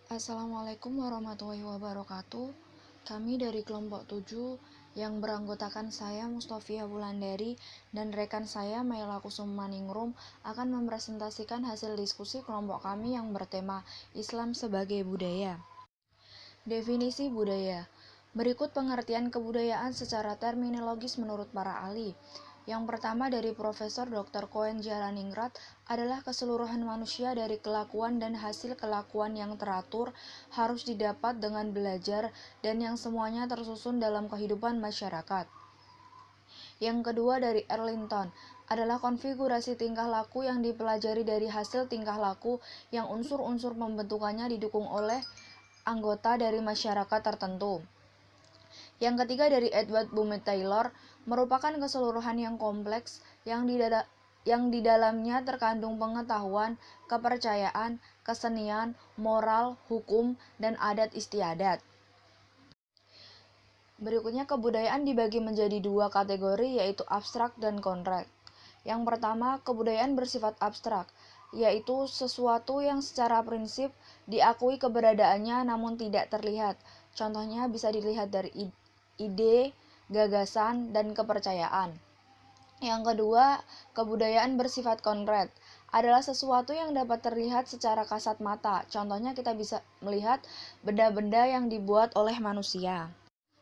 Assalamualaikum warahmatullahi wabarakatuh. Kami dari kelompok 7 yang beranggotakan saya Mustofia Wulandari dan rekan saya Maila Kusumaningrum akan mempresentasikan hasil diskusi kelompok kami yang bertema Islam sebagai budaya. Definisi budaya. Berikut pengertian kebudayaan secara terminologis menurut para ahli. Yang pertama dari Profesor Dr. Koen Jalaningrat adalah keseluruhan manusia dari kelakuan dan hasil kelakuan yang teratur harus didapat dengan belajar dan yang semuanya tersusun dalam kehidupan masyarakat. Yang kedua dari Erlinton adalah konfigurasi tingkah laku yang dipelajari dari hasil tingkah laku yang unsur-unsur pembentukannya didukung oleh anggota dari masyarakat tertentu. Yang ketiga dari Edward Bumet Taylor merupakan keseluruhan yang kompleks yang di dalamnya terkandung pengetahuan, kepercayaan, kesenian, moral, hukum, dan adat istiadat. Berikutnya kebudayaan dibagi menjadi dua kategori yaitu abstrak dan konkret. Yang pertama, kebudayaan bersifat abstrak, yaitu sesuatu yang secara prinsip diakui keberadaannya namun tidak terlihat. Contohnya bisa dilihat dari ide, gagasan, dan kepercayaan. Yang kedua, kebudayaan bersifat konkret adalah sesuatu yang dapat terlihat secara kasat mata. Contohnya kita bisa melihat benda-benda yang dibuat oleh manusia.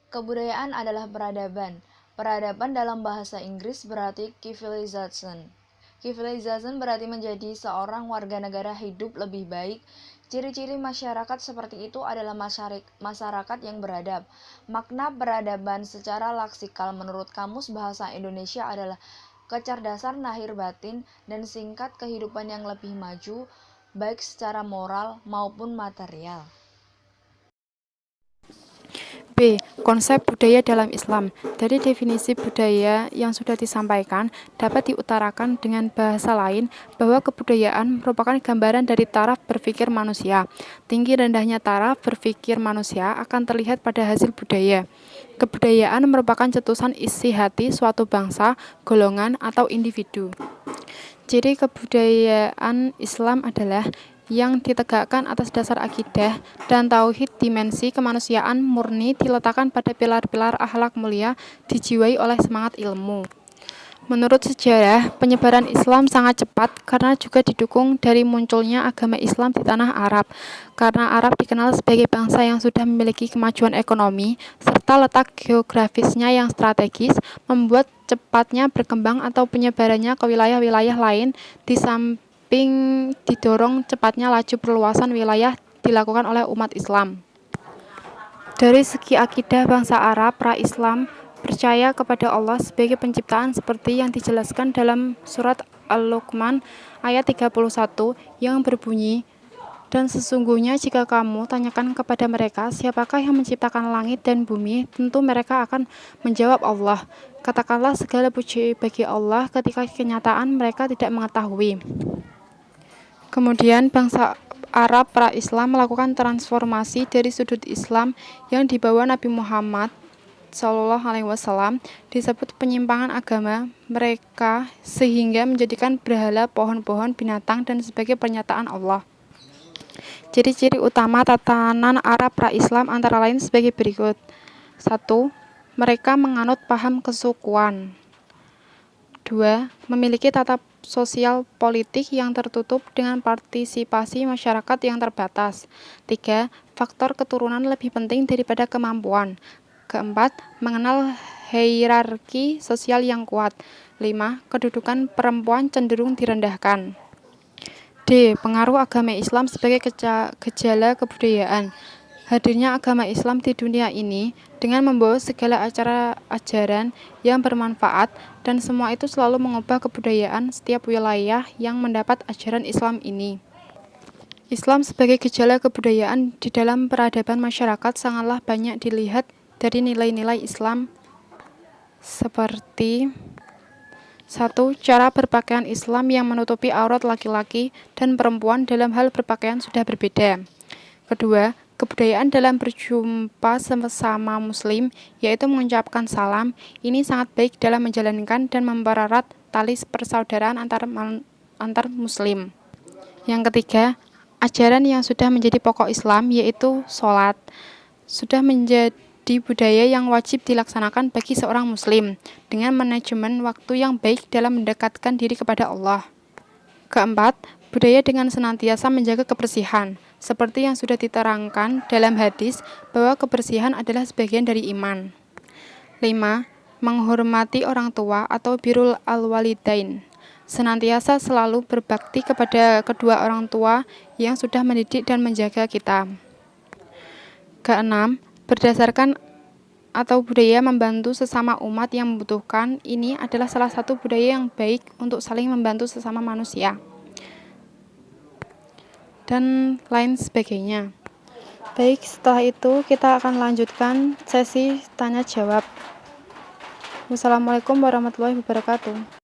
Kebudayaan adalah peradaban. Peradaban dalam bahasa Inggris berarti civilization. Civilization berarti menjadi seorang warga negara hidup lebih baik. Ciri-ciri masyarakat seperti itu adalah masyarakat yang beradab. Makna peradaban secara leksikal menurut Kamus Bahasa Indonesia adalah kecerdasan lahir batin dan singkat kehidupan yang lebih maju, baik secara moral maupun material. B. Konsep budaya dalam Islam. Dari definisi budaya yang sudah disampaikan, dapat diutarakan dengan bahasa lain bahwa kebudayaan merupakan gambaran dari taraf berpikir manusia. Tinggi rendahnya taraf berpikir manusia akan terlihat pada hasil budaya. Kebudayaan merupakan cetusan isi hati suatu bangsa, golongan, atau individu. Ciri kebudayaan Islam adalah yang ditegakkan atas dasar akidah dan tauhid, dimensi kemanusiaan murni diletakkan pada pilar-pilar akhlak mulia, dijiwai oleh semangat ilmu. Menurut sejarah, penyebaran Islam sangat cepat karena juga didukung dari munculnya agama Islam di tanah Arab. Karena Arab dikenal sebagai bangsa yang sudah memiliki kemajuan ekonomi, serta letak geografisnya yang strategis, membuat cepatnya berkembang atau penyebarannya ke wilayah-wilayah lain, di samping didorong cepatnya laju perluasan wilayah dilakukan oleh umat Islam. Dari segi akidah, bangsa Arab pra-Islam percaya kepada Allah sebagai penciptaan seperti yang dijelaskan dalam surat Al-Luqman ayat 31 yang berbunyi, "Dan sesungguhnya jika kamu tanyakan kepada mereka siapakah yang menciptakan langit dan bumi, tentu mereka akan menjawab Allah. Katakanlah segala puji bagi Allah ketika kenyataan mereka tidak mengetahui." Kemudian bangsa Arab pra-Islam melakukan transformasi dari sudut Islam yang dibawa Nabi Muhammad SAW disebut penyimpangan agama mereka sehingga menjadikan berhala, pohon-pohon, binatang, dan sebagai pernyataan Allah. Ciri-ciri utama tatanan Arab pra-Islam antara lain sebagai berikut. 1. Mereka menganut paham kesukuan. 2. Memiliki tata sosial politik yang tertutup dengan partisipasi masyarakat yang terbatas. 3. Faktor keturunan lebih penting daripada kemampuan. Keempat, mengenal hierarki sosial yang kuat. 5. Kedudukan perempuan cenderung direndahkan. D. Pengaruh agama Islam sebagai gejala kebudayaan. Hadirnya agama Islam di dunia ini dengan membawa segala ajaran yang bermanfaat, dan semua itu selalu mengubah kebudayaan setiap wilayah yang mendapat ajaran Islam ini. Islam sebagai gejala kebudayaan di dalam peradaban masyarakat sangatlah banyak dilihat dari nilai-nilai Islam seperti 1. Cara berpakaian Islam yang menutupi aurat laki-laki dan perempuan dalam hal berpakaian sudah berbeda. Kedua, kebudayaan dalam berjumpa sesama muslim, yaitu mengucapkan salam. Ini sangat baik dalam menjalankan dan mempererat tali persaudaraan antar muslim. Yang ketiga, ajaran yang sudah menjadi pokok Islam, yaitu sholat, sudah menjadi budaya yang wajib dilaksanakan bagi seorang muslim, dengan manajemen waktu yang baik dalam mendekatkan diri kepada Allah. Keempat, budaya dengan senantiasa menjaga kebersihan, seperti yang sudah diterangkan dalam hadis bahwa kebersihan adalah sebagian dari iman. 5. Menghormati orang tua atau birrul al-walidain, senantiasa selalu berbakti kepada kedua orang tua yang sudah mendidik dan menjaga kita. Keenam, berdasarkan atau budaya membantu sesama umat yang membutuhkan, ini adalah salah satu budaya yang baik untuk saling membantu sesama manusia, dan lain sebagainya. Baik, setelah itu kita akan lanjutkan sesi tanya jawab. Wassalamualaikum warahmatullahi wabarakatuh.